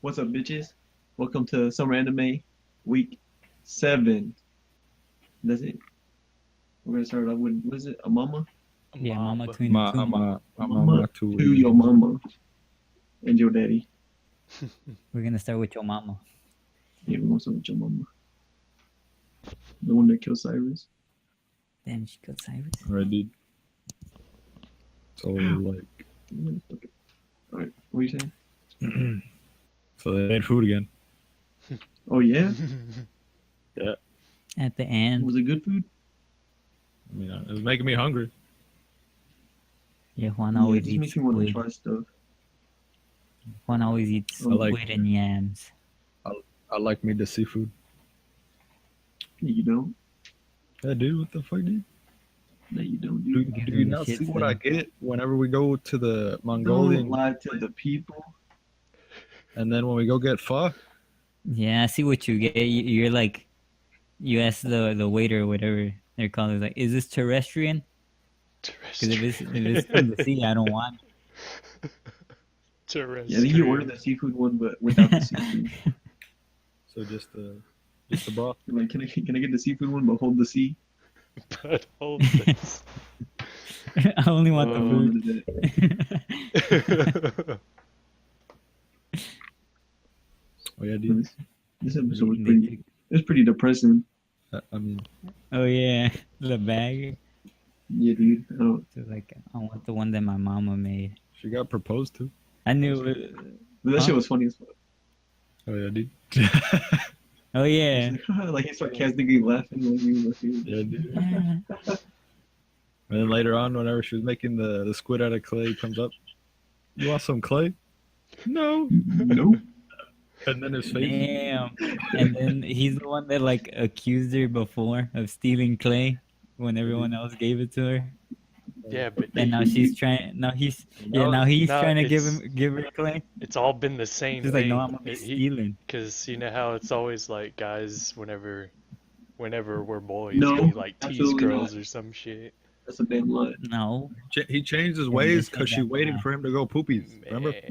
What's up, bitches? Welcome to Summer Anime Week 7. That's it. We're gonna start off with, what is it, Amaama? Yeah, Mama Ma, Queen. Amaama to your mama and your daddy. We're gonna start with your mama. Yeah, we're gonna start with your mama. The one that killed Cyrus. Damn, she killed Cyrus. Right, dude. So, like... Alright, what are you saying? So they made food again. Oh, yeah? Yeah. At the end. Was it good food? I mean, it was making me hungry. Yeah, Juan Yeah, it always just makes eats me want to squid. try stuff. Juan always eats I like- squid and yams. I like me the seafood. You don't? Yeah, dude, what the fuck, dude? No, you don't, dude. Do you not see what I get whenever we go to the Mongolian? Don't lie to the people. And then when we go get pho? Yeah, I see what you get. You're like, you ask the waiter or whatever they're called. It's like, is this terrestrian? Because if it's from the sea, I don't want it. Yeah, I think you ordered the seafood one, but without the seafood. So just the broth. You're like, can I get the seafood one, but hold the sea? But hold this. I only want Oh, the food. Oh yeah, dude. This episode was pretty. It was pretty depressing. I mean, Oh yeah, the bag. Yeah, dude. So like, I want the one that my mama made. she got proposed to. I knew it. That shit was funny as fuck. Oh yeah, dude. Oh yeah. Like he started sarcastically laughing like he was laughing. Yeah, dude. And then later on, whenever she was making the squid out of clay, he comes up. You want some clay? No. Nope. And then his face. Damn. And then he's the one that like accused her before of stealing clay when everyone else gave it to her. Yeah, but And now she's trying. Now he's trying to give her clay. it's all been the same She's like, thing. no, I'm gonna be stealing. Because you know how it's always like guys, whenever we're boys, No, we like tease absolutely girls not. or some shit. That's a damn lie. No. He changed his And ways this because and she that waited now. for him to go poopies. Remember? Man,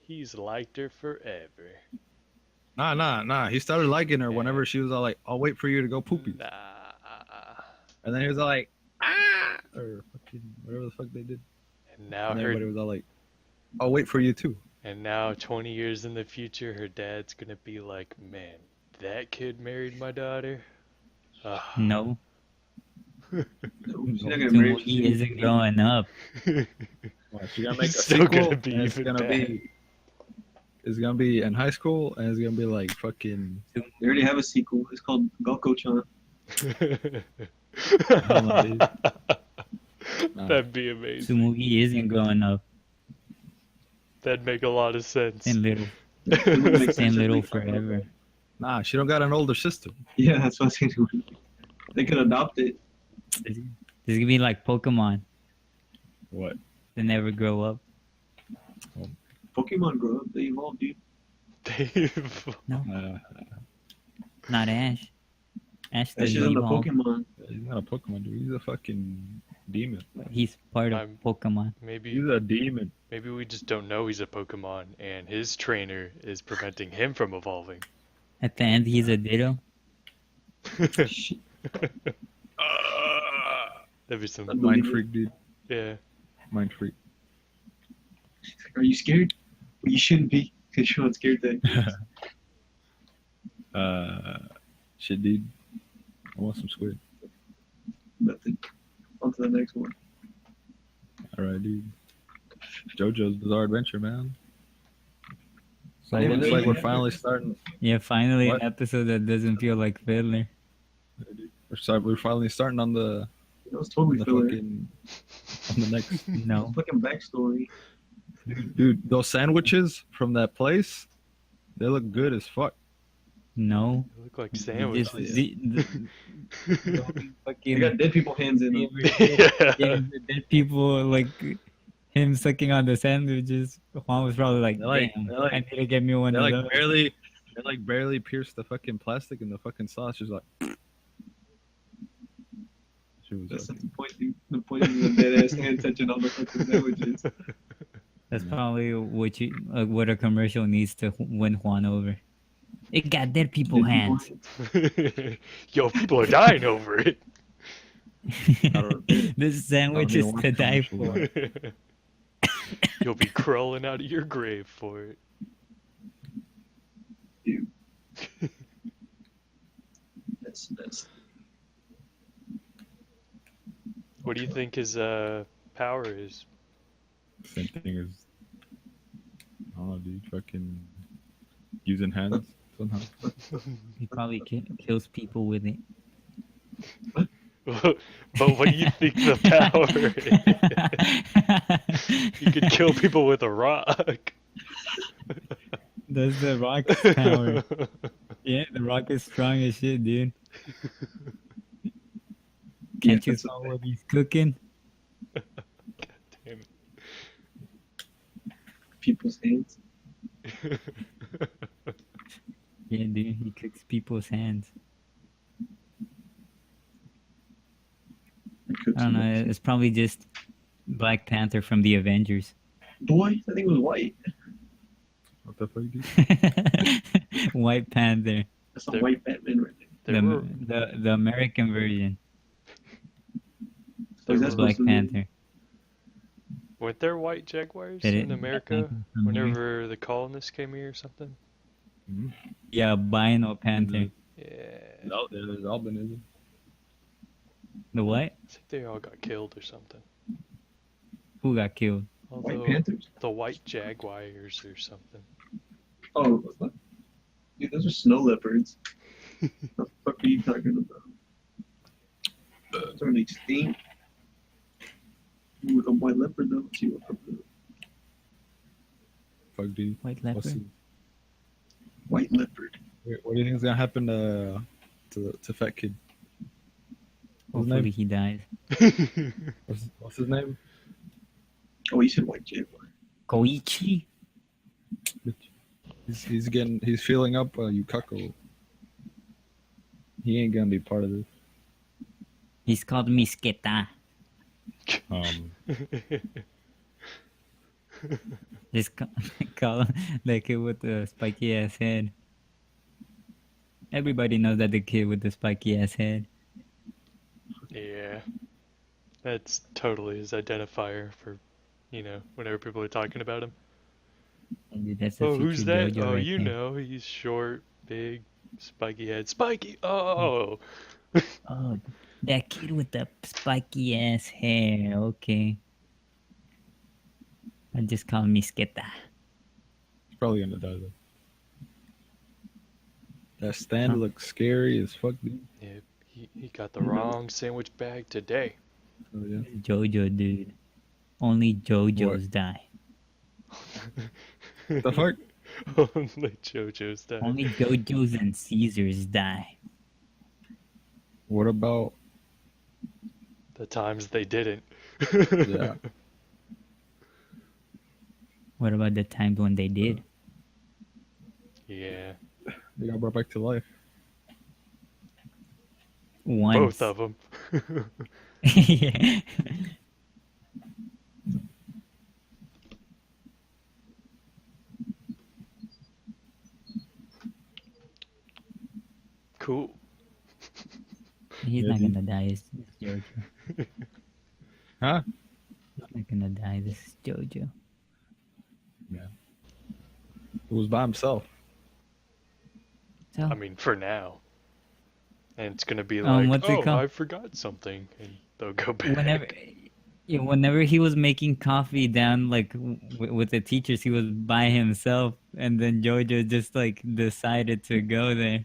he's liked her forever. Nah. He started liking her whenever she was all like, "I'll wait for you to go poopies," Nah. and then he was all like, "Ah," or fucking whatever the fuck they did. And now And everybody was all like, "I'll wait for you too." and now 20 years in the future, her dad's gonna be like, man, that kid married my daughter. No. No, she's not gonna marry. He isn't growing up. Well, she's gonna make a He's still sequel, gonna be and it's even gonna bad. be. It's gonna be in high school, and it's gonna be like fucking. They already have a sequel. It's called Gakko-chan. That'd be amazing. Tsumugi isn't growing up. That'd make a lot of sense. Same little. Makes Same sense. little forever. Nah, she don't got an older sister. Yeah, that's what I'm saying. They could adopt it. This is gonna be like Pokemon. What? They never grow up. Pokemon grow up. They evolve, dude. Dave. No, not Ash. Ash That shit's doesn't on the evolve. Pokemon. He's not a Pokemon, dude. He's a fucking demon. He's part of I'm- Pokemon. Maybe He's a demon. maybe we just don't know he's a Pokemon and his trainer is preventing him from evolving. At the end, he's a Ditto. That'd be some Mind freak, dude. yeah. Mind freak. Are you scared? Well, you shouldn't be, because you're not scared that. Shit, dude. I want some squid. Nothing. On to the next one. Alright, dude. JoJo's Bizarre Adventure, man. So Yeah, it looks there like you we're go. finally starting. Yeah, finally What? an episode that doesn't feel like filler. We're finally starting on the, That was totally filler. fucking on the next. No. Fucking backstory. Dude, those sandwiches from that place, they look good as fuck. No. They look like Just sandwiches. They fucking got dead people hands in them. yeah, dead people like him sucking on the sandwiches. Juan was probably like, They're like- damn, they're like- I need to get me one They of like those. barely pierce the fucking plastic in the fucking sauce. Just like. She was That's like, not the point, dude. The point is the dead ass hand touching all the fucking sandwiches. That's probably what a commercial needs to win Juan over. It got dead people hands. Yo, people are dying over it. This sandwich is to die for. You'll be crawling out of your grave for it. Dude. That's What do you think his power is? Same thing as, I don't know, dude. Fucking using hands somehow. He probably kills people with it. But what do you think the power is? You could kill people with a rock. That's the rock's power. Yeah, the rock is strong as shit, dude. Can't you saw what he's cooking? God damn people's hands. it. Yeah, dude, he cooks people's hands. I don't know, it's probably just Black Panther from the Avengers. Boy, I think it was white. What the fuck, dude? White Panther. That's a white Batman right there. The American version. So that's Black supposed to be- Panther. Weren't there white jaguars Did in it- America from here? whenever the colonists came here or something? Mhm. Yeah, Albino Panther. Yeah. No, there's albinism. The what? I think they all got killed or something. Who got killed? White Although Panthers. the white jaguars or something. Oh, what? Dude, those are snow leopards. What the fuck are you talking about? Those are extinct. Ooh, the white leopard though. Let's see what the Fuck, dude. White What's leopard. white leopard. What do you think is gonna happen to Fat Kid? What's his Hopefully name? he dies. What's his name? Oh, you said white jaguar. Koichi? He's filling up Yukako. He ain't gonna be part of this. He's called Misketa. Just call him the kid with the spiky ass head. Everybody knows that the kid with the spiky ass head. Yeah. That's totally his identifier for, whenever people are talking about him. Dude, that's the Oh, who's future that? JoJo Oh, right you there. know, he's short, big, spiky head. Spiky! Oh! Oh, that kid with the spiky ass hair. Okay. I just call him Misketa. He's probably gonna die though. That stand looks scary as fuck, dude. Yeah, he got the wrong sandwich bag today. Oh, yeah. JoJo, dude. Only JoJo's die. What the fuck? Only JoJo's died. Only JoJo's and Caesars die. What about? The times they didn't. Yeah. What about the times when they did? Yeah. They got brought back to life. Once. Both of them. Yeah. Cool. He's Yeah, not dude. gonna die. It's JoJo. Huh? He's not gonna die. This is JoJo. It was by himself. So, I mean, for now. And it's gonna be like, what's it oh, called? I forgot something. And they'll go back. whenever he was making coffee down like with the teachers, he was by himself, and then JoJo just like decided to go there.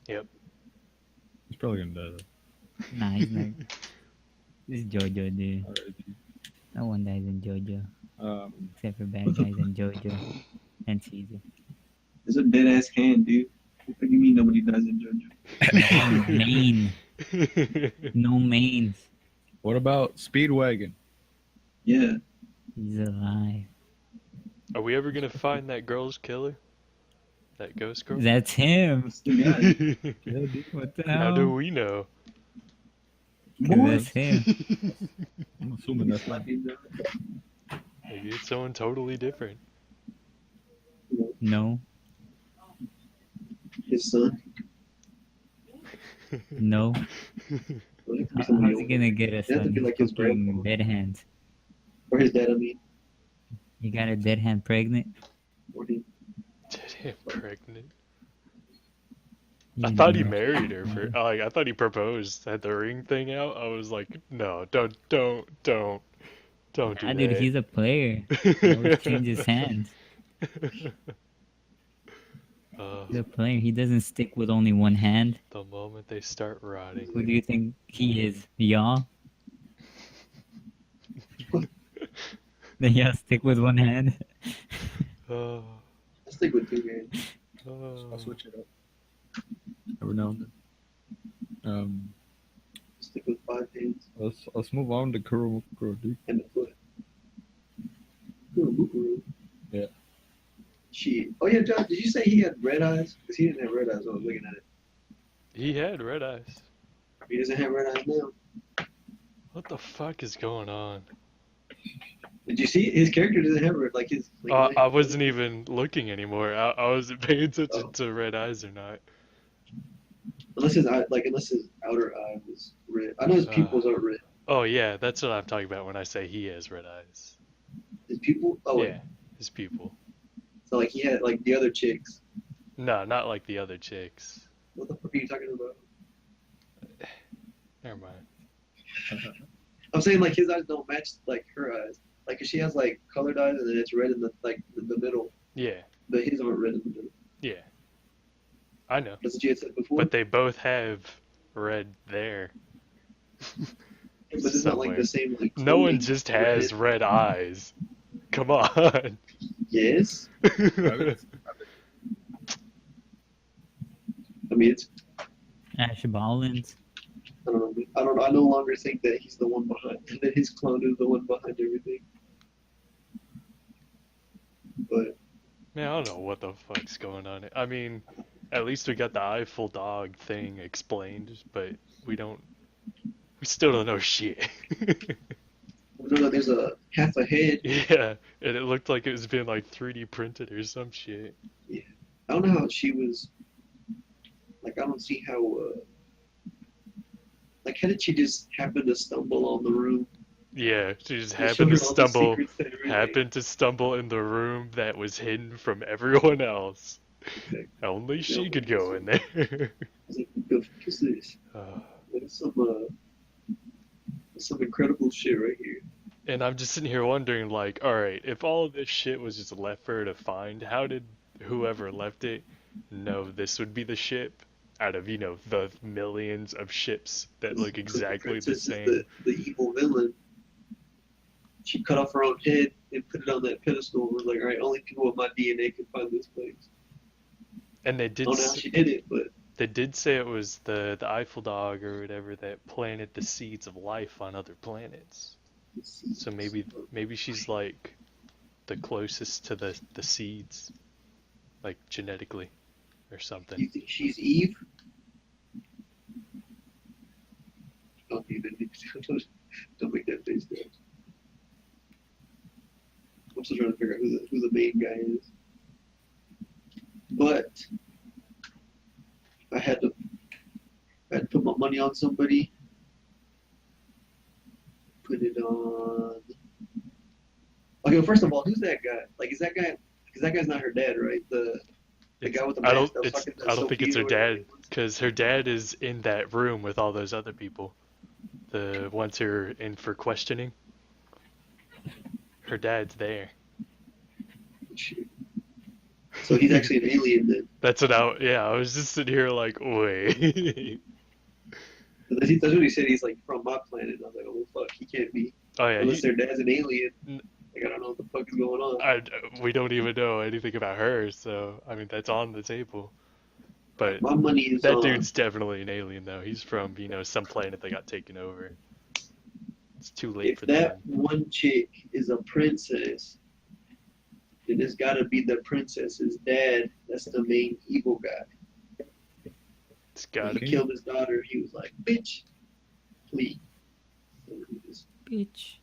Yep. He's probably gonna die though. Nah, he's not. This is JoJo, dude. Alright, dude. No one dies in JoJo except for bad guys in JoJo and Caesar. It's a dead ass hand, dude. What do you mean nobody dies in JoJo? No main, no mains. What about Speedwagon? Yeah. He's alive. Are we ever gonna find that girl's killer? That ghost girl? That's him. That's the guy. Yeah, dude. What the How do hell? we know? What? that's him. I'm assuming that's Might not. be the- Maybe it's someone totally different. No, his son. no. Well, it could be How's somebody he older. gonna get a It has to son? be He's like his fucking grandpa. dead hands. Or his dad, I mean. He got a dead hand pregnant. Or he, Did him pregnant? You I thought he know. married her for like I thought he proposed, had the ring thing out. I was like, no, don't do Nah, that. dude, he's a player. He always changes hands. He's a player. He doesn't stick with only one hand. The moment they start rotting. Who do you think he is? Y'all? Then y'all stick with one hand? Oh, I stick with 2 hands. I'll switch it up every now and then. Stick with 5 hands Let's move on to Kuromukuro, dude. and a foot. Kuromukuro. Yeah. Shit. Oh yeah, John, did you say he had red eyes? Because he didn't have red eyes when I was looking at it. he had red eyes. He doesn't have red eyes now. What the fuck is going on? Did you see his character doesn't have red like his? Like, I wasn't even looking anymore. I wasn't paying attention Oh. to red eyes or not. unless his eye, like unless his outer eye was red. I know his pupils aren't red. Oh yeah, that's what I'm talking about when I say he has red eyes. His pupil. Oh Yeah, his pupil. So like he had like the other chicks. No, not like the other chicks. What the fuck are you talking about? Never mind. I'm saying like his eyes don't match like her eyes. Like 'cause she has like colored eyes and then it's red in the like in the middle, Yeah, but his aren't red in the middle. yeah. I know. That's what you had said before. But they both have red there. But it's not like somewhere. the same like. No one clothing just has red. red eyes. Come on. Yes. I mean it's. Ash Ballins. I don't know. I don't. I no longer think that he's the one behind. That his clone is the one behind everything. But Man, I don't know what the fuck's going on. I mean, at least we got the eyeful dog thing explained, but we still don't know shit. no, there's a half a head. Yeah, and it looked like it was being like 3D printed or some shit. I don't know how she was. Like I don't see how. Like how did she just happen to stumble on the room? Yeah, she just They happened to showed her all the stumble, secrets and everything. happened to stumble in the room that was hidden from everyone else. Okay. Only she Yeah, could go in there. I was like, what the fuck is this? There's some incredible shit right here. And I'm just sitting here wondering, like, alright, if all of this shit was just left for her to find, how did whoever left it know this would be the ship out of, the millions of ships that look exactly the Princess is same? the evil villain. She cut off her own head and put it on that pedestal. And was like, all right, only people with my DNA can find this place. And they I did don't know how she did it, but they did say it was the Eiffel dog or whatever that planted the seeds of life on other planets. So maybe she's like the closest to the seeds, like genetically or something. You think she's Eve? Don't even don't make that face, guys. I'm still trying to figure out who the main guy is. But I had to put my money on somebody. Put it on. Okay, well, first of all, who's that guy? Like, is that guy? Because that guy's not her dad, right? The guy with the mask. I don't think it's her dad, because her dad is in that room with all those other people. The ones who are in for questioning. Her dad's there. So he's actually an alien then. That's what I was just sitting here like, wait. That's what he said. He's like from my planet. I was like, oh fuck, he can't be. Oh yeah, Unless their dad's an alien. Like I don't know what the fuck is going on. we don't even know anything about her, so I mean that's on the table. But My money is that on. dude's definitely an alien though. He's from some planet that got taken over. It's too late If for that them. one chick is a princess, then it's got to be the princess's dad. That's the main evil guy. It's got He killed his daughter. He was like, bitch, please. Bitch.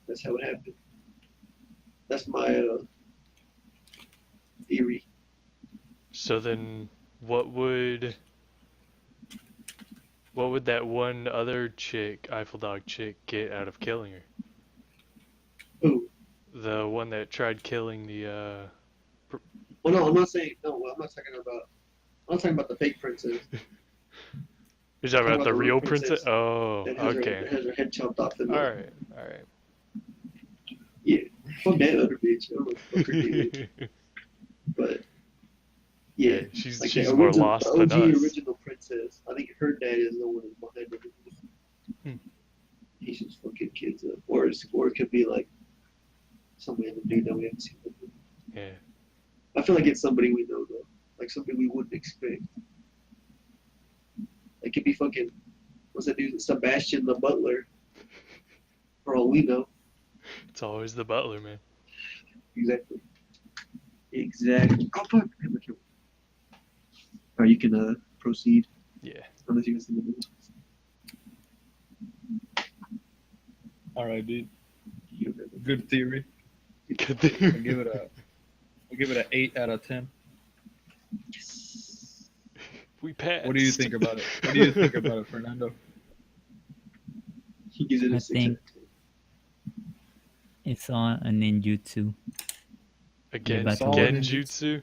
That's how it happened. That's my theory. So then, what would that one other chick, Eiffel Dog chick, get out of killing her? Who? The one that tried killing the Well, no, I'm not saying no. I'm not talking about. I'm not talking about the fake princess. You're talking about the real princess? princess Oh, That has, okay. that has her head chopped off. And Alright. Yeah, fuck that other bitch. I don't know what the fuck her name is. But yeah, she's like she's the more original, lost the than OG us. original princess. I think her dad is the one who's behind everything. Hmm. He shoots fucking kids up, or it could be like some random dude that we haven't seen before. Yeah. I feel like it's somebody we know though, like somebody we wouldn't expect. It could be fucking what's that dude, Sebastian the butler, for all we know. It's always the butler, man. Exactly. Oh fuck! Alright, you can proceed. Yeah. Unless you can see the movie. All right, dude. Good theory. Good I'll thing. give it an 8 out of 10. We passed. What do you think about it? What do you think about it, Fernando? He gives it a I 6 think- out of 10. It's all a ninjutsu. Again, about to win. Genjutsu?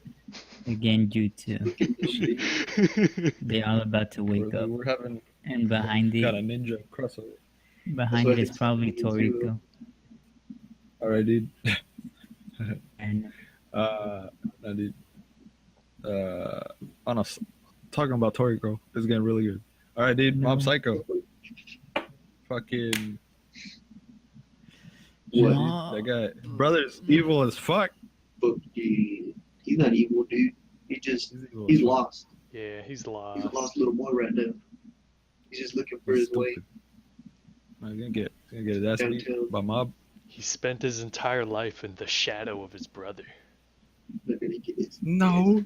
A genjutsu. They're all about to wake up. We're having And behind got a it, ninja crossover. behind what it I is think probably it's happening too, Toriko. All right, dude. And No, dude. Talking about Toriko, it's getting really good. All right, dude. Mob Psycho. Fucking What? No. that guy. Brother's evil as fuck. But yeah, he's not evil, dude. He's evil he's as fuck. lost. Yeah, he's He's a lost. lost little boy right now. He's just looking for He's his way stupid. He's gonna get his ass beat downtown. by mob. He spent his entire life in the shadow of his brother. They're gonna get his No.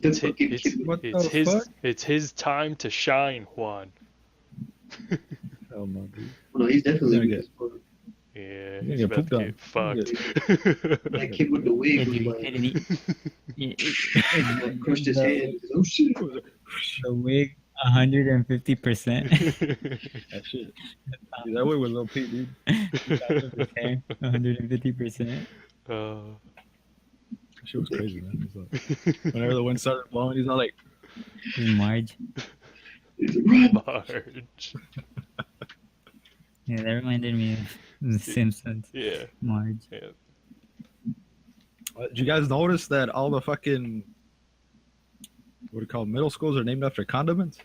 the It's, fucking it's, kid. What it's the his fuck? it's his time to shine, Juan. Hell no, dude. No, he's definitely Gonna weak get- as fuck. Yeah, You're he's gonna about to get get pooped fucked. That kid with the wig yeah, was dude, he like, couldn't like crushed his hand. Oh shit! The wig 150%. That shit. Dude, that way with Lil Pete, dude. 150%. That shit was crazy, man. It's like, whenever the wind started blowing, he's all like, Marge. He's like, run! Marge. Yeah, that reminded me of The Simpsons. Yeah. Marge. did you guys notice that all the fucking, what do you call them, middle schools are named after condiments?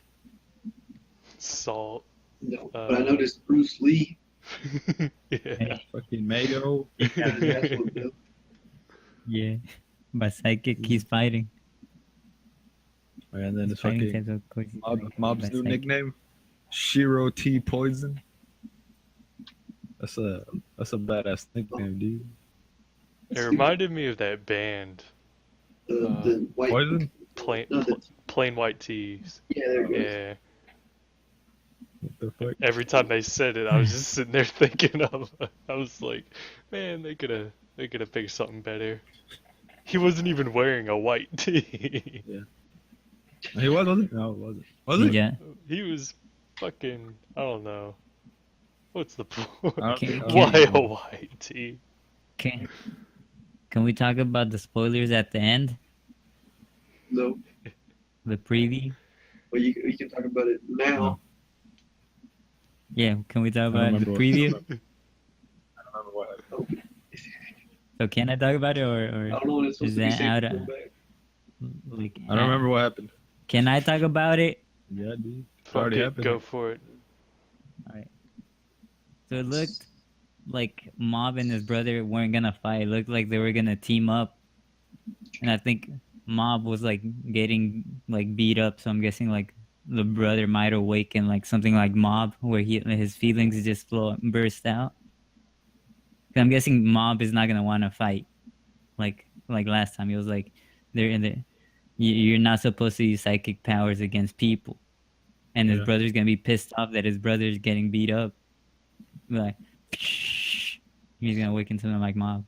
Salt. No, but I noticed Bruce Lee. Yeah. Fucking mayo. Got his ass whooped up. Yeah. But Psychic, he's fighting. And then He's it's fighting fucking types of courses. Mob's new nickname, Shiro T Poison. That's a badass nickname, dude. It reminded me of that band, The white. Poison? plain No, the, plain white tees. yeah, there it goes. Yeah. What the fuck? Every time they said it, I was just sitting there thinking of. I was like, man, they could have picked something better. He wasn't even wearing a white tee. He wasn't? No, it wasn't. Was it? Yeah. He was fucking. I don't know. What's the point? I don't- Can- I don't Why a know. white tee? Can we talk about the spoilers at the end? No, The preview? but you can talk about it now. No. Yeah, can we talk I about don't the remember preview? I don't remember what happened. So can I talk about it I or don't know what it's supposed is to be that safe out to of come back. like I don't remember what happened. Can I talk about it? Yeah, dude. It Fuck already it, happened. go for it. So it looked like Mob and his brother weren't gonna fight. It looked like they were gonna team up. And I think Mob was like getting like beat up, so I'm guessing like the brother might awaken like something like Mob where his feelings just burst out. 'Cause I'm guessing Mob is not gonna wanna fight. Like last time he was like you're not supposed to use psychic powers against people. And his Yeah. brother's gonna be pissed off that his brother's getting beat up. be like, he's gonna awaken something like Mob.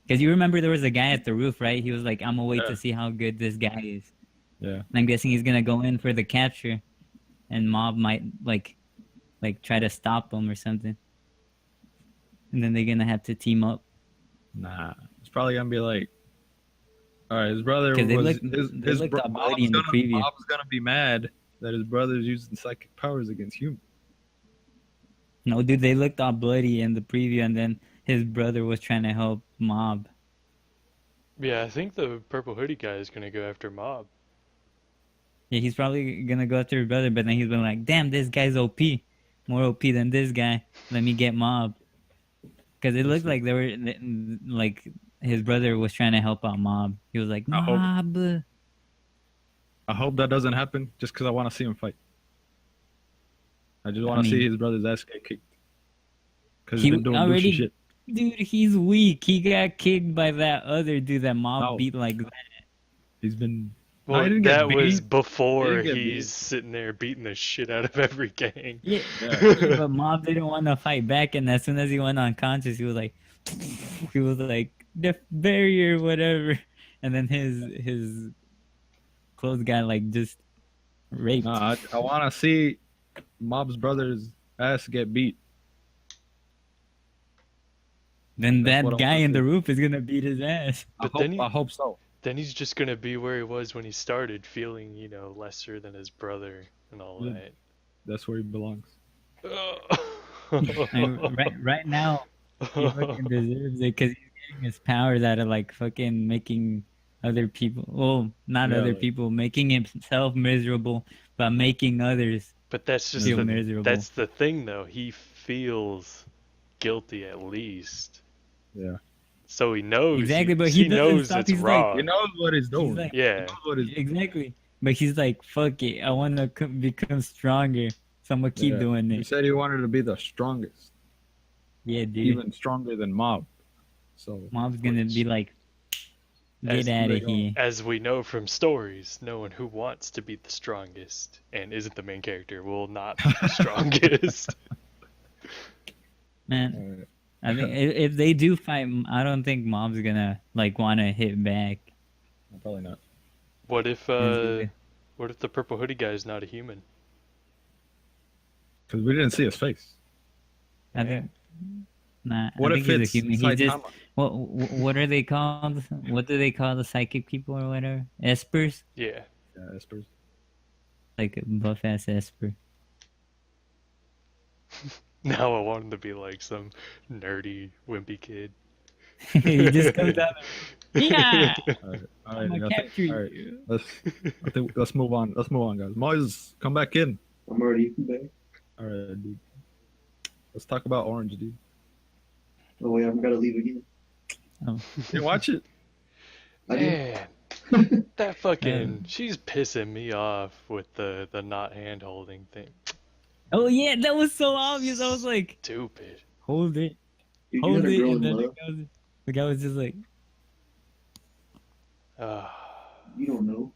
Because you remember there was a guy at the roof, right? He was like, I'm gonna wait to see how good this guy is. Yeah. And I'm guessing he's gonna go in for the capture, and Mob might like try to stop him or something. And then they're gonna have to team up. Nah, it's probably gonna be like, all right, his brother was They his looked all bloody in the preview. Bob's gonna be mad that his brother's using psychic powers against humans. No, dude, they looked all bloody in the preview, and then his brother was trying to help Mob. Yeah, I think the purple hoodie guy is gonna go after Mob. Yeah, he's probably gonna go after his brother, but then he's been like, damn, this guy's OP. More OP than this guy. Let me get Mob. Because it looked like they were, like, his brother was trying to help out Mob. He was like, Mob. I hope that doesn't happen just because I want to see him fight. I just want to see his brother's ass get kicked. Because he's been doing douchey shit. Dude, he's weak. He got kicked by that other dude that Mob beat like that. He's been... Well, that was before he's sitting there beating the shit out of every gang. Yeah, but Mob didn't want to fight back, and as soon as he went unconscious, he was like, the barrier, whatever. And then his clothes got like just raped. Nah, I want to see Mob's brother's ass get beat. Then that guy in the roof is gonna beat his ass. I hope so. Then he's just gonna be where he was when he started, feeling, lesser than his brother and all that. That's where he belongs. Right now, he fucking deserves it because he's getting his powers out of like fucking making other people. Well, not other people, making himself miserable, but making others. But that's just miserable. That's the thing, though. He feels guilty at least. Yeah. So he knows exactly, but he knows stop. it's He's wrong. He knows what he's doing. Like, yeah, exactly. But he's like, "Fuck it, I want to become stronger, so I'm gonna keep doing it." He said he wanted to be the strongest. Yeah, dude. Even stronger than Mob. So Mob's gonna be like, "Get out of here." As we know from stories, no one who wants to be the strongest and isn't the main character will not be the strongest. Man. I think if they do fight, I don't think Mob's gonna like want to hit back. Probably not. What if the purple hoodie guy is not a human? Because we didn't see his face. I think. Nah. What I if think it's he's a human. He just Saitama? what are they called? What do they call the psychic people or whatever? Espers? Yeah. Yeah, Espers. Like a buff ass Esper. Now I want him to be like some nerdy, wimpy kid. He just comes out there. Yeah! All right, I'm gonna capture you. Let's move on. Let's move on, guys. Moise, come back in. I'm already back. All right, dude. Let's talk about Orange, dude. Oh, wait, I'm gotta leave again. Oh. You watch it? Man, that fucking... She's pissing me off with the not hand-holding thing. Oh yeah, that was so obvious. I was like, stupid. Hold it. Dude, Hold it. And then the guy was just like... You don't know.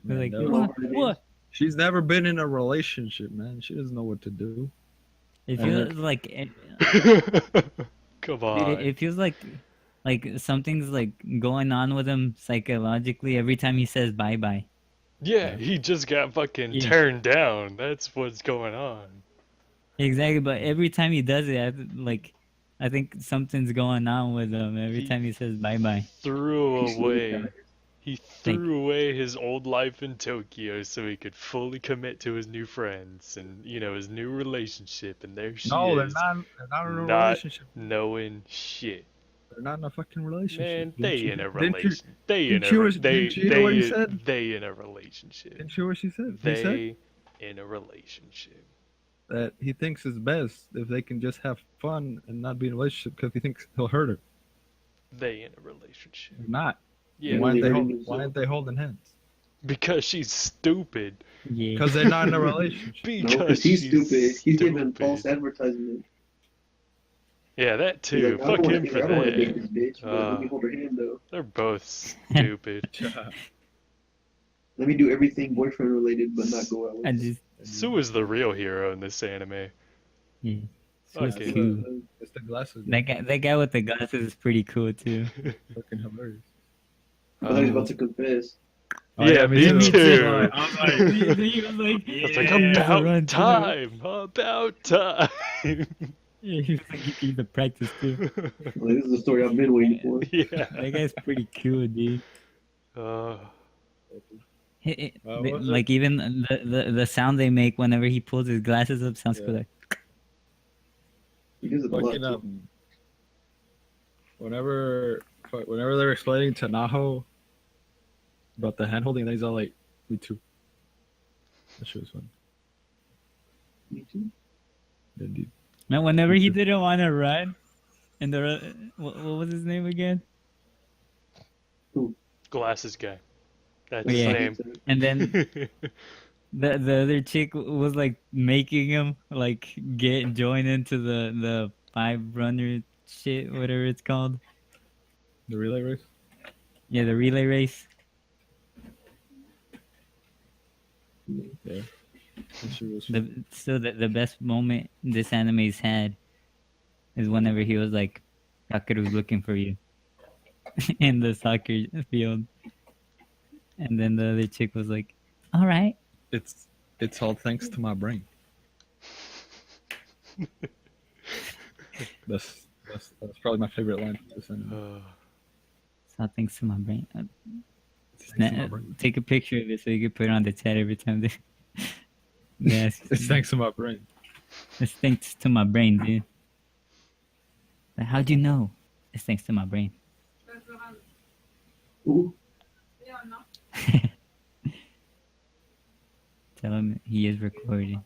Like, what? She's never been in a relationship, man. She doesn't know what to do. It feels like... Come on. It feels like something's like going on with him psychologically every time he says bye-bye. Yeah, he just got fucking turned down. That's what's going on. Exactly, but every time he does it, I think something's going on with him every time he says bye-bye. He threw away his old life in Tokyo so he could fully commit to his new friends and, his new relationship. And there she is. No, they're not in a relationship. Knowing shit. They're not in a fucking relationship. Man, they in a relationship. Didn't you hear what he said? They in a relationship. Didn't you hear what she said? They in a relationship. That he thinks is best if they can just have fun and not be in a relationship because he thinks he'll hurt her. They in a relationship. They're not. Yeah. Why aren't they holding hands? Because she's stupid. Yeah. Because they're not in a relationship. Because he's stupid. He's giving false advertisement. Yeah, that too. Like, Fuck him for that. I don't want to date this bitch. But let me hold her hand though. They're both stupid. Let me do everything boyfriend related, but not go out with I you. just Sue is the real hero in this anime. yeah. So Okay. It's cute. it's the glasses. That guy with the glasses is pretty cool too. Fucking hilarious. I thought he was about to confess. Oh, Yeah, me Me too. too. I was like, He was like, It's like "Yeah, he's a run about too." time, about time. Yeah, he was like, he can even practice too. Like, this is the story I've been waiting for. Yeah. That guy's pretty cool, dude. Uh, what was Like even the sound they make whenever he pulls his glasses up sounds Yeah. cool. Like, He does it a lot. fucking whenever they're explaining to Naho about the hand holding, he's all like, "Me too." That shit was fun. Me too. Indeed. man, whenever he didn't want to run, and what was his name again? glasses guy. That's Oh, yeah. his And then name. the other chick was like making him like join into the 5 runner shit, whatever it's called. The relay race. Yeah, the relay race. Yeah. That shit was fun. The best moment this anime's had is whenever he was like, Takeru's looking for you in the soccer field. And then the other chick was like, all right. It's all thanks to my brain. That's probably my favorite line from this anime. So thanks to my brain. It's thanks to my brain. Take a picture of it so you can put it on the chat every time they ask. It's thanks to my brain. It's thanks to my brain, dude. Like, how'd you know? It's thanks to my brain. Ooh. Tell him he is recording.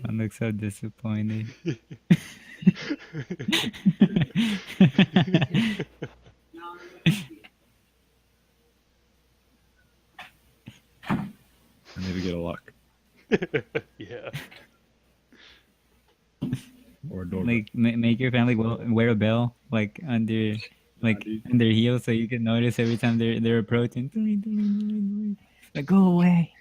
I look so disappointed. I need to get a lock Yeah. or a door. Like make your family wear a bell like under dude. their heels so you can notice every time they're approaching. Like go away.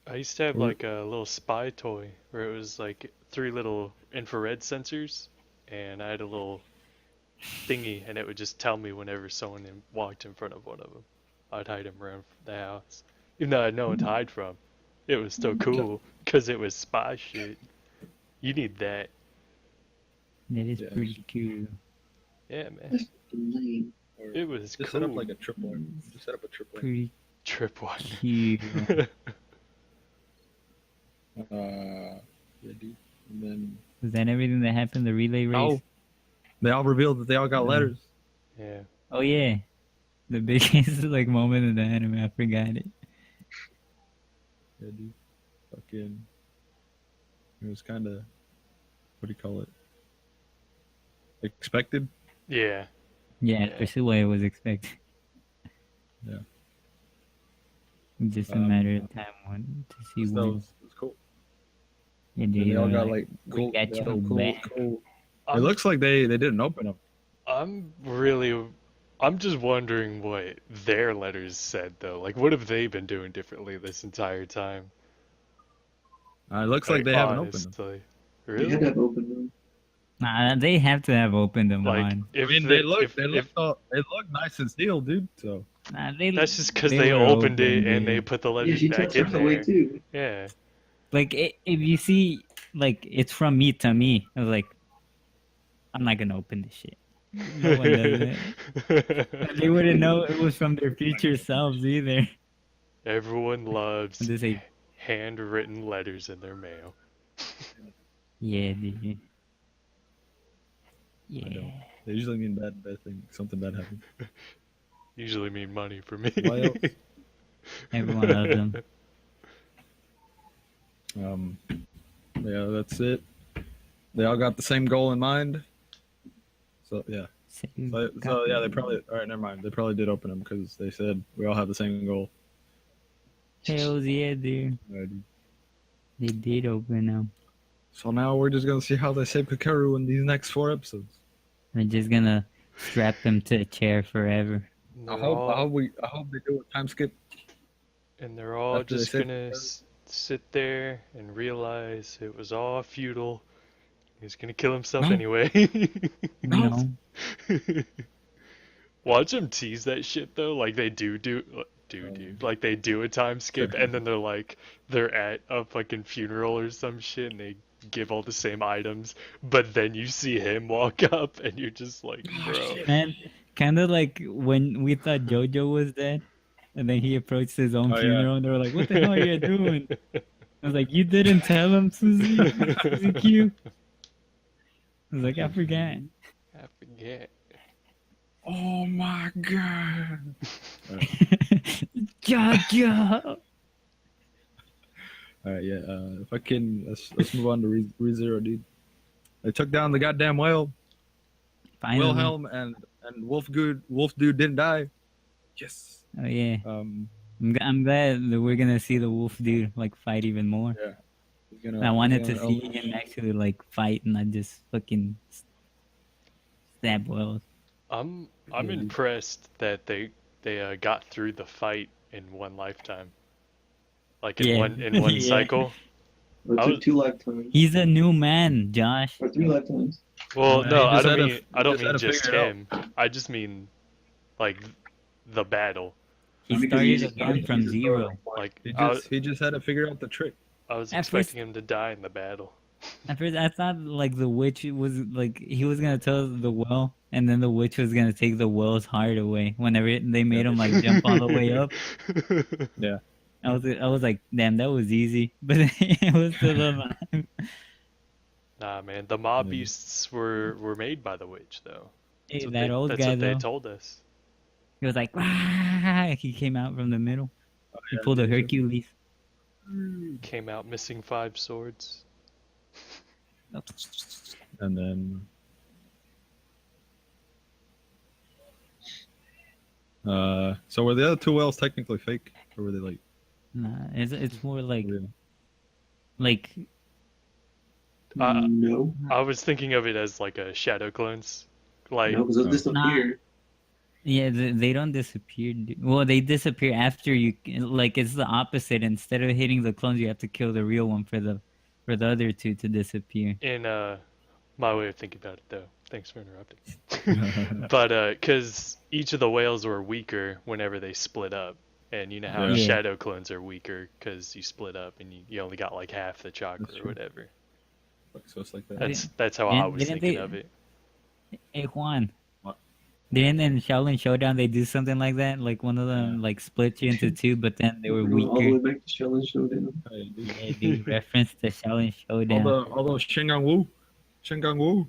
I used to have like a little spy toy where it was like 3 little infrared sensors, and I had a little thingy, and it would just tell me whenever someone walked in front of one of them. I'd hide them around the house, even though I had no one to hide from. It was still cool because it was spy shit. You need that. That is Yeah. pretty cool. Yeah, man. That's lame. Or It was just cool. set up like a tripwire. Just set up a tripwire. Pretty Tripwire. cute. Yeah, dude. And then Was that everything that happened? The relay race? they all revealed that they all got Yeah. letters. Yeah. Oh yeah, the biggest like moment in the anime. I forgot it. Yeah, dude. Fucking. It was kind of. What do you call it? Expected. Yeah. Yeah, Yeah. that's what I was expecting. Yeah. Just a matter of time to see So when. it was cool. Yeah, And dude, they all got like, like we cool. got they your all cool, back. cool. It I'm, looks like they didn't open them. I'm just wondering what their letters said though. Like, what have they been doing differently this entire time? It looks like they haven't opened them. honestly. They Really? had to have opened them. Nah, they have to have opened them Like, on. I if mean, they look nice and sealed, dude. So Nah, that's just because they they were opened it open, and they dude. put the Yeah, letters she back took in hers away there. too. Yeah. Like if you see, like it's from me to me. I was like, I'm not gonna open this shit. No one does it. And they wouldn't know it was from their future selves either. Everyone loves And they say, handwritten letters in their mail. yeah, dude. I Yeah. don't. They usually mean bad thing. Something bad happened. Usually mean money for me. Why else? Everyone loves them. Yeah, that's it. They all got the same goal in mind. So yeah. So yeah, they probably. All right, never mind. They probably did open them because they said we all have the same goal. Hells yeah, dude. Alrighty. They did open them. So now we're just gonna see how they save Kakeru in these next 4 episodes. They're just gonna strap him to a chair forever. And I they're hope all, they do a time skip. and they're all after they just save gonna Kakeru. sit there and realize it was all futile. He's gonna kill himself No. anyway. No. Watch them tease that shit though, like they do, like they do a time skip, and then they're at a fucking funeral or some shit, and they give all the same items, but then you see him walk up, and you're just like, bro. Man, kind of like when we thought JoJo was dead, and then he approached his own Oh, yeah. funeral, and they were like, "What the hell are you doing?" I was like, "You didn't tell him, Suzy Q." I was like, "I forgot." I forget. Oh my god. JoJo. Alright, yeah. Let's move on to ReZero, dude. They took down the goddamn whale. Finally. Wilhelm and Wolf Dude didn't die. Yes. Oh yeah. Um. I'm glad that we're gonna see the wolf dude like fight even more. Yeah. He's I wanted to see unleash- him actually like fight and not just fucking stab wells. I'm Yeah, dude. impressed that they got through the fight in one lifetime, like in Yeah. one Yeah. cycle. It I took was- 2 lifetimes. He's a new man, Josh. Or 3 lifetimes. Well, He no, I just don't had to- mean he just had to just figure it out. him. I just mean like the battle. He Because he started just again from just zero. started, Like He just had to figure out the trick. I was At first- expecting him to die in the battle. At first, I thought like the witch was like he was gonna tell the well, and then the witch was gonna take the well's heart away. Whenever they made him like jump all the way up, Yeah. I was like, damn, that was easy, but it was still alive. Nah, man, the mob Yeah. beasts were made by the witch, though. Hey, That's that old that's guy what they though, told us. he was like, "Wah!" He came out from the middle. He yeah, pulled a dude. Hercules. Came out missing 5 swords. And then so were the other 2 whales technically fake? Or were they like Nah, it's more like real? like No. I was thinking of it as like a shadow clones. Like, No, because they'll disappear. yeah, they don't disappear. Well, they disappear after you. Like it's the opposite. Instead of hitting the clones, you have to kill the real one for the other 2 to disappear. in my way of thinking about it, though. Thanks for interrupting. But because each of the whales were weaker whenever they split up, and you know how Yeah. Yeah. shadow clones are weaker because you split up and you only got like half the chakra That's or true. whatever. So it's like that. That's how I was Didn't thinking they- of it. Hey Juan. What? Didn't in Shaolin Showdown they do something like that? Like one of them like split you into 2, but then they were We're going all the weaker. way back to Shell and Showdown. Hey, dude. Yeah, dude, reference to Shaolin Showdown. all those Shingang Wu. Shengan Wu?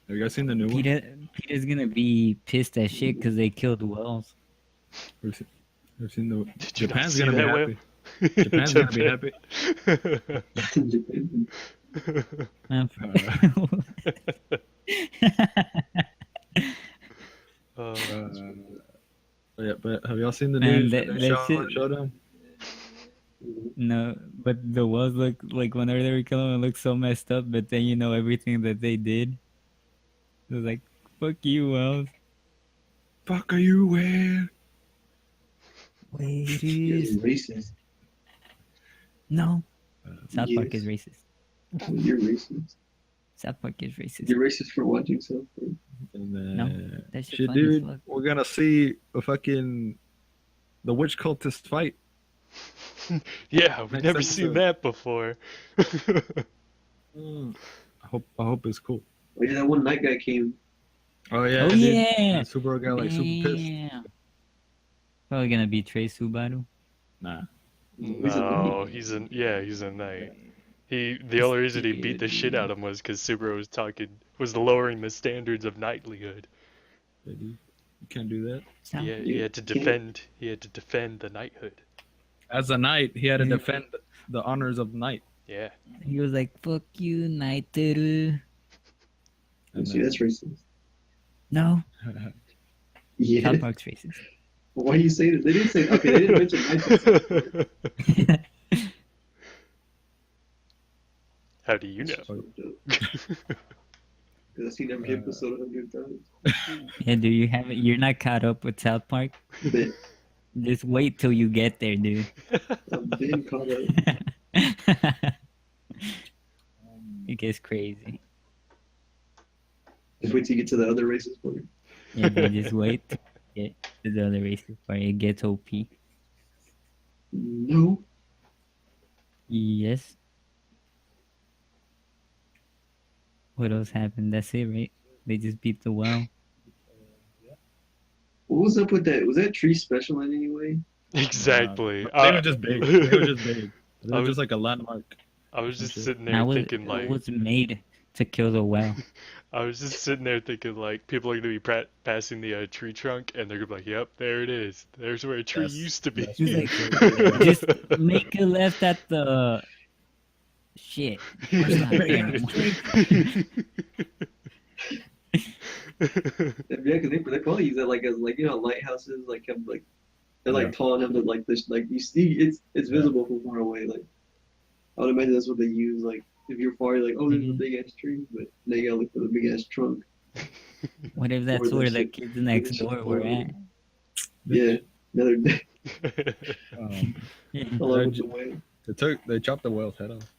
Have you guys seen the new one? Peter's gonna be pissed as shit because they killed Wells. Have you seen the Did you not Japan's see gonna be that happy. Japan's gonna be happy. Man, Yeah, but have y'all seen the Man, new that Shaolin shit- Showdown? no, but the Wells look like whenever they were killing them, it looked so messed up. But then you know everything that they did. It was like, fuck you, Wells. Fuck are you wearing? Wait, You're racist. no. South Park yes. is racist. You're racist. South Park is racist. You're racist for watching South Park. And then, No, that shit shit, funny as dude, fuck. we're gonna see the witch cultist fight. Yeah, we've Next never seen episode. that before. I hope it's cool. Oh, yeah, that one night guy came. Oh yeah, Oh dude. yeah. The Subaru got like super pissed. Damn. Probably gonna betray Subaru. Nah. No, he's a knight. The only reason he beat the shit out of him was because Subaru was lowering the standards of knightlyhood. Yeah, dude. You can't do that. So, Yeah, he had to defend the knighthood. As a knight, he had to Yeah. defend the honors of the knight. Yeah. he was like, "Fuck you, Naiteru." And See, that's racist. No, Yeah. South Park's racist. Why do you say that? They didn't say. Okay, they didn't mention Night. How do you know? Because I've seen every episode 100 times. Yeah, do you have it? You're not caught up with South Park? But Just wait till you get there, dude. I've been caught up. It gets crazy. Just wait till you get to the other races part. Yeah, but just wait to get to the other races part. It gets OP. No. Yes. What else happened? That's it, right? They just beat the well. What was up with that? Was that tree special in any way? Exactly. They were just big. They were just big. They were just like a landmark. I was just sitting there That was, thinking, it like, was made to kill the well. I was just sitting there thinking, like, people are gonna be passing the tree trunk, and they're gonna be like, "Yep, there it is. There's where a tree used to be." Just make a left at the shit. It's not there anymore. Yeah, because they probably use that like as like lighthouses like have like they're like tall enough that like this like you see it's visible from far away. Like I would imagine that's what they use. Like if you're far, you're like, oh, there's a big ass tree, but now you gotta look for the big ass trunk. What if that's where the kids next door were at? Yeah, another day. Yeah. Along with the whale. They chopped the whale's head off.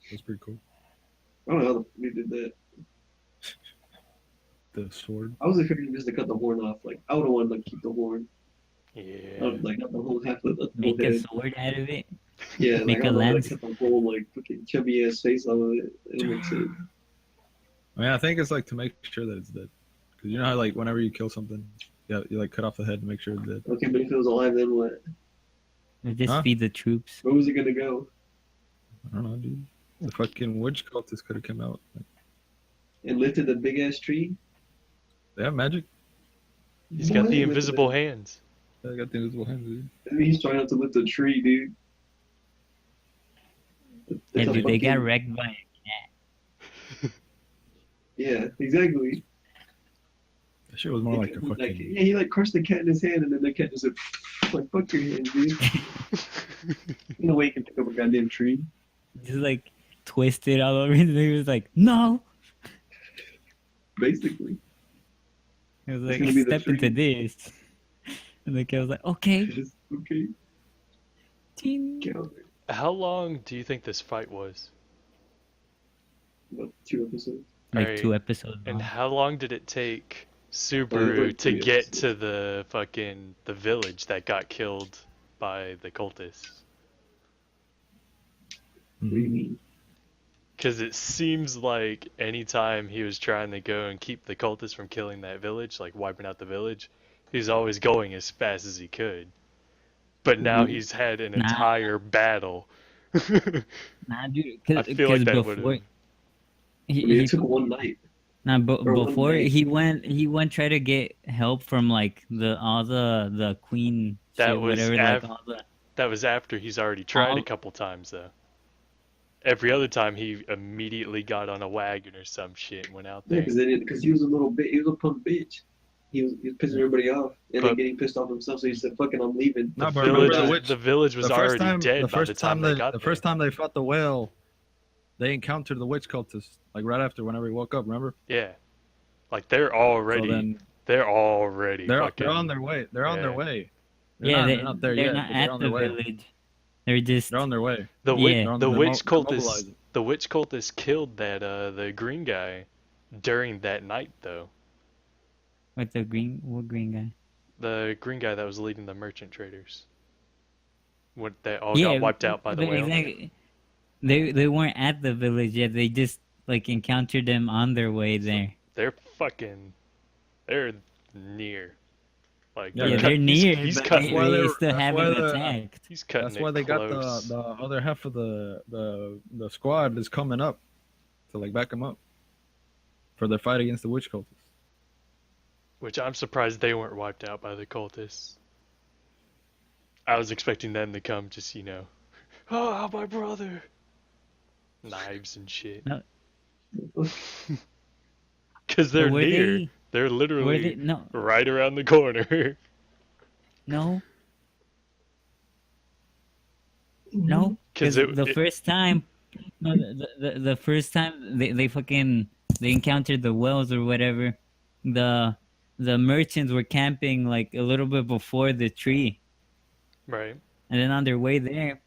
That's pretty cool. I don't know how they did that. The sword. I was expecting just to cut the horn off. Like I would have wanted to like, keep the horn. Yeah. Like not the whole half of the Make head. a sword out of it. Yeah, Make like, a lens. Cut the whole like fucking chubby ass face out of it. It makes sense. I mean, I think it's like to make sure that it's dead. Because you know how like whenever you kill something, you like cut off the head to make sure it's dead. Okay, but if it was alive, then what? Just feed the troops. Where was it gonna go? I don't know, dude. The fucking witch cultist could have come out. Like, And lifted the big ass tree. they have magic. He's got the invisible hands. They got the invisible hands, dude. I mean, he's trying not to lift the tree, dude. Yeah, That's a dude, they got fucking- wrecked by Yeah, exactly. That shit was more like a Like, fucking. yeah, he like crushed the cat in his hand, and then the cat just said, like, fuck your hand, dude. No way you can pick up a goddamn tree. just like twisted all over. And he was like, no. Basically. He was It's like, gonna be the step into tree. this. And the kid was like, okay. Just, okay. Ting. Counter. How long do you think this fight was? About 2 episodes. Like Alright, 2 episodes And long. how long did it take Like Subaru to 3 get episodes. to the village that got killed by the cultists? What do you mean? Because it seems like anytime he was trying to go and keep the cultists from killing that village, like wiping out the village, he's always going as fast as he could. But now he's had an entire battle. Nah, dude. I feel like that before would've- I mean, it took one night. Nah, or one before day. he went try to get help from like all the queen That shit, was whatever, like all the That was after he's already tried All- a couple times, though. Every other time he immediately got on a wagon or some shit and went out Yeah, there. because he was a little bit, he was a punk bitch. He was pissing everybody off and then But- getting pissed off himself. So he said, "Fucking, I'm leaving." No, The but remember village, the witch. the village was The first already time, dead the by the first time time they got the there. first time they fought the whale, they encountered the witch cultist like right after whenever he woke up. Remember? Yeah, like they're already, So then they're already they're fucking. on their way. They're on their Yeah. way. yeah, they're not there they're yet. not but they're at on the their way. village. They're just They're on their way. The Yeah. witch, They're on- the they're witch mo- cultist, mobilizing. the witch cultist killed that the green guy during that night though. with what green guy? The green guy that was leading the merchant traders. What they all Yeah, got wiped out by the they- whale. exactly. They weren't at the village yet. They just like encountered them on their way there. They're fucking, they're near. Like Yeah, Yeah, cut- they're near, He's but cutting. why they they're- still that's haven't why the- attacked. He's cutting That's it why they close. got the other half of the squad is coming up to like back them up for their fight against the witch cultists. Which I'm surprised they weren't wiped out by the cultists. I was expecting them to come just, oh, my brother! Knives and shit. No. Because they're Were near. they- They're Were literally they? No, right around the corner. No. No, 'Cause because the first time, no, the first time they fucking they encountered the whales or whatever, the merchants were camping like a little bit before the tree, Right. and then on their way there,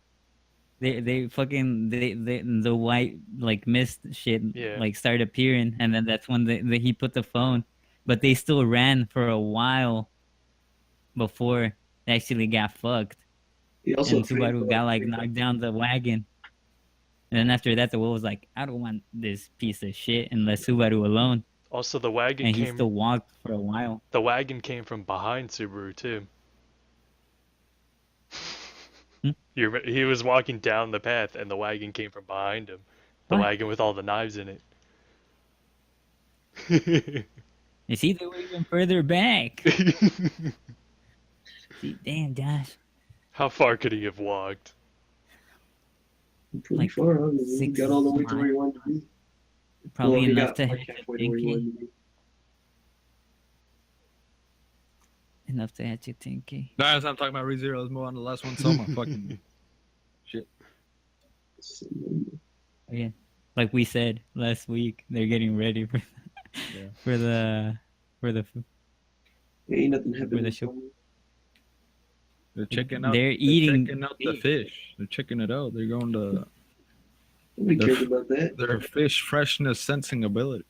they fucking the white like mist shit Yeah. like started appearing, and then that's when he put the phone, but they still ran for a while before they actually got fucked. He also And prayed Subaru for, got like knocked down the wagon. And then after that, the wolf was like, I don't want this piece of shit and let Subaru alone. Also, the wagon And he came. still walked for a while. The wagon came from behind Subaru too. Hmm? He was walking down the path, and the wagon came from behind him. The What? wagon with all the knives in it. You see, they were even further back. See, damn, Josh. How far could he have walked? pretty Like far. Huh? He 6 got all the way to where he miles. wanted to be. Probably Well, he enough got to like hit halfway your to where he 10K. wanted to be. Enough to hit your 10K. Guys, I'm talking about ReZero. Let's move on to the last one. Souma. Fucking shit. Yeah. Like we said last week, they're getting ready for Yeah. for the Ain't nothing happening. the show. They're checking out. They're eating checking out the fish. They're checking it out. They're going to Nobody cares about that. their fish freshness sensing ability.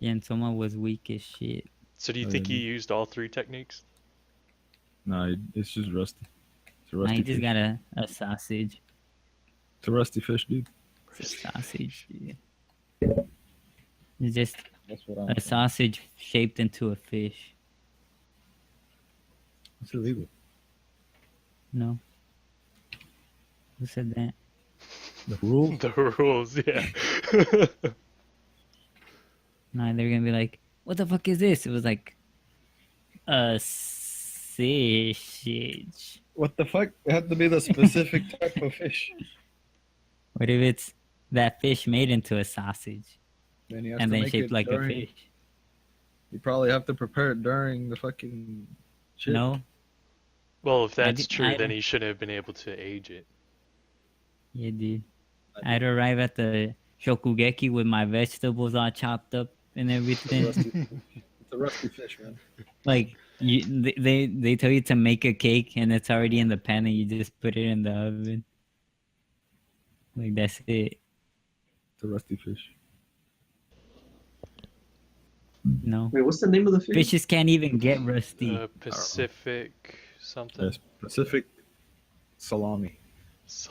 Yeah, and Soma was weak as shit. So do you think he used all three techniques? Nah, it's just rusty. It's a Nah, rusty he just fish. got a sausage. It's a rusty fish, dude. It's a sausage, dude. It's just That's what a sausage shaped into a fish. It's illegal. No. Who said that? The rule? The rules, yeah. Nah, they're gonna be like, what the fuck is this? It was like a sausage. What the fuck? It had to be the specific type of fish. What if it's that fish made into a sausage Then you have and to then make shaped it like a during, fish? You probably have to prepare it during the fucking shit. No? Well, if that's true, I- then he shouldn't have been able to age it. Yeah, dude. I'd arrive at the Shokugeki with my vegetables all chopped up and everything. It's a rusty fish, man. Like they tell you to make a cake and it's already in the pan and you just put it in the oven. Like that's it. It's a rusty fish. No. Wait, what's the name of the fish? Fishes can't even get rusty. Pacific something. Yes, Pacific salami. So-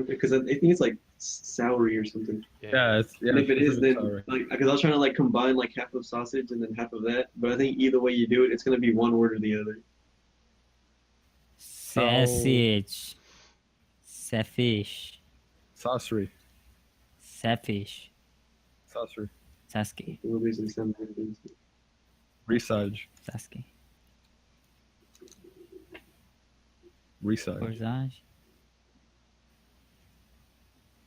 Because I think it's like soury or something. Yeah, it's And if it is, Pacific then salami. like because I was trying to like combine like half of sausage and then half of that, but I think either way you do it, it's gonna be one word or the other. Sausage. Safish. Saucery. Safish. Saucery. Sasuke. It'll basically sound like things. Resage. Sasuke. Resage. Corsage.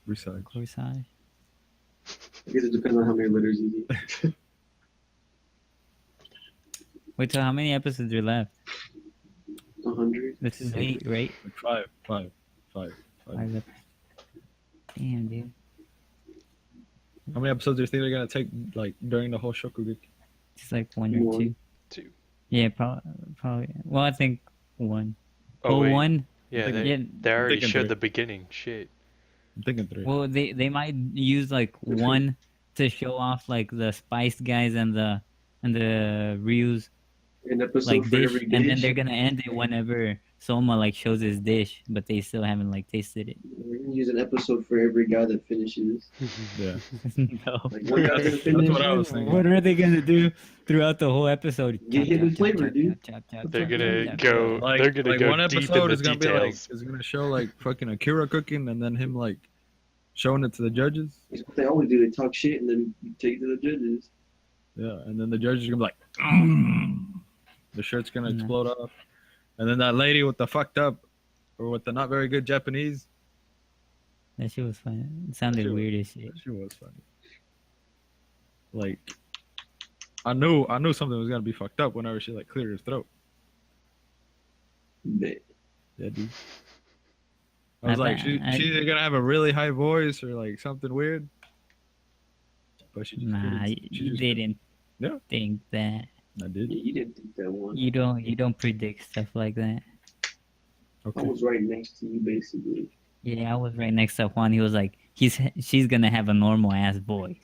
Resage. Corsage. I guess it depends on how many letters you need. Wait, so how many episodes are left? 100. This is 8, right? Five. 5 episodes. Damn, dude. How many episodes do you think they're gonna take, like during the whole Shokugeki? Just like 1 or 2. 2. Yeah, probably. Well, I think 1. Oh, Oh, wait. 1? Yeah, Yeah. they already thinking showed 3. the beginning. Shit. I'm thinking 3. Well, they might use like 1 to show off like the Spice guys and the Ryu's An episode like for dish, every dish. and then they're gonna end it whenever Soma like shows his dish, but they still haven't like tasted it. We're gonna use an episode for every guy that finishes. Yeah. No. Like one guy's gonna That's finish. what I was thinking. What are they gonna do throughout the whole episode? Get him in flavor, dude. They're gonna go. Like, they're gonna like go one deep episode in the is gonna be like details. is gonna show like fucking Akira cooking and then him like showing it to the judges. That's what they always do. They talk shit and then take it to the judges. Yeah, and then the judges are gonna be like, the shirt's gonna No. explode off, and then that lady with the fucked up or with the not very good Japanese. That shit was fun. It sounded That shit weird as shit. That shit was funny. Like, I knew something was gonna be fucked up whenever she like cleared her throat. Man. Yeah, dude. I was like, she's either gonna have a really high voice or like something weird. But she just Nah, couldn't. She you just didn't Yeah. think that. I did. Yeah, you didn't think that one. You don't predict stuff like that. I Okay. was right next to you, basically. Yeah, I was right next to Juan. He was like, she's gonna have a normal ass voice.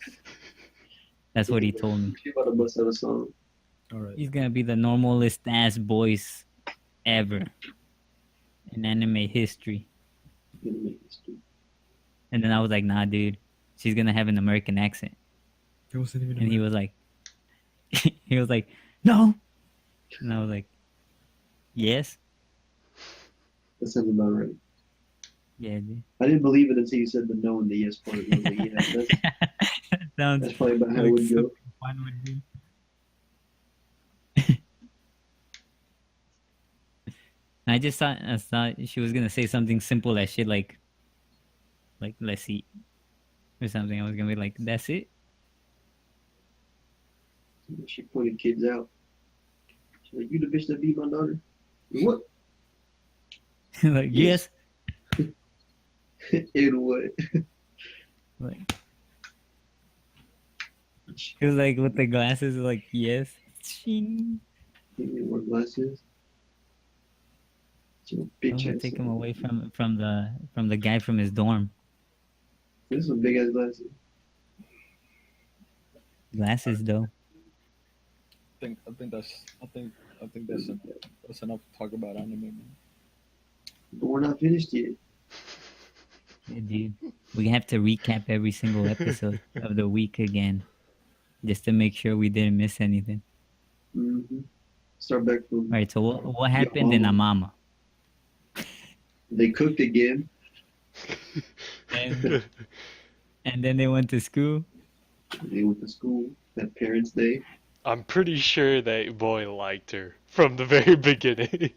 That's what he told me. She about to bust out a song. All right. He's gonna be the normalest ass voice ever in anime history. Gonna make this dude. And then I was like, nah, dude, she's gonna have an American accent. It wasn't even. And he was like, no. And I was like, yes. That sounds about right. Yeah, dude. I didn't believe it until you said the no and the yes part. I was like, yeah, Sounds that's probably about how it like would go. something Juan would do. I just thought she was gonna say something simple as shit like let's eat or something. I was gonna be like, that's it. She pointed kids out. She's like, you the bitch that beat my daughter? What? Like, yes. In what? Like, he was like with the glasses, like, yes. Ching. You need more glasses. Your I'm bitch gonna ass. take him away from the guy from his dorm. This is some big ass glasses. Glasses though. I think that's enough to talk about anime, man. But we're not finished yet. Yeah, dude. We have to recap every single episode of the week again, just to make sure we didn't miss anything. Mm-hmm. Start back from. All right. So what happened in Amaama? They cooked again. And then they went to school. They went to school. That Parents' Day. I'm pretty sure that boy liked her from the very beginning.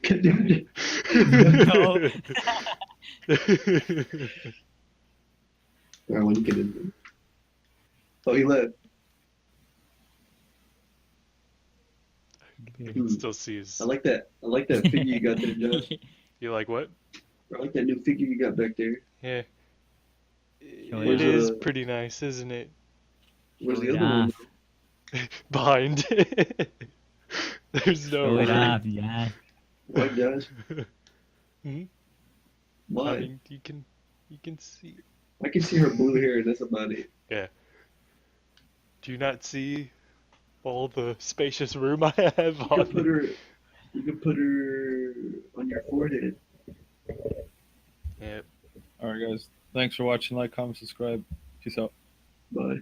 No. Alright, when you get in there. Oh, he left. You can still see his. I like that. I like that figure you got there, Josh. You like what? I like that new figure you got back there. Yeah. Show It it is off. pretty nice, isn't it? Where's Show the it other one? off. Behind it. There's no Show it room. off, Josh. Why, Josh? Hmm? I Why? mean, you can see. I can see her blue hair, and that's about it. Yeah. Do you not see all the spacious room I have You on can put her. You can put her on your forehead. Yep. All right, guys. Thanks for watching. Like, comment, subscribe. Peace out. Bye.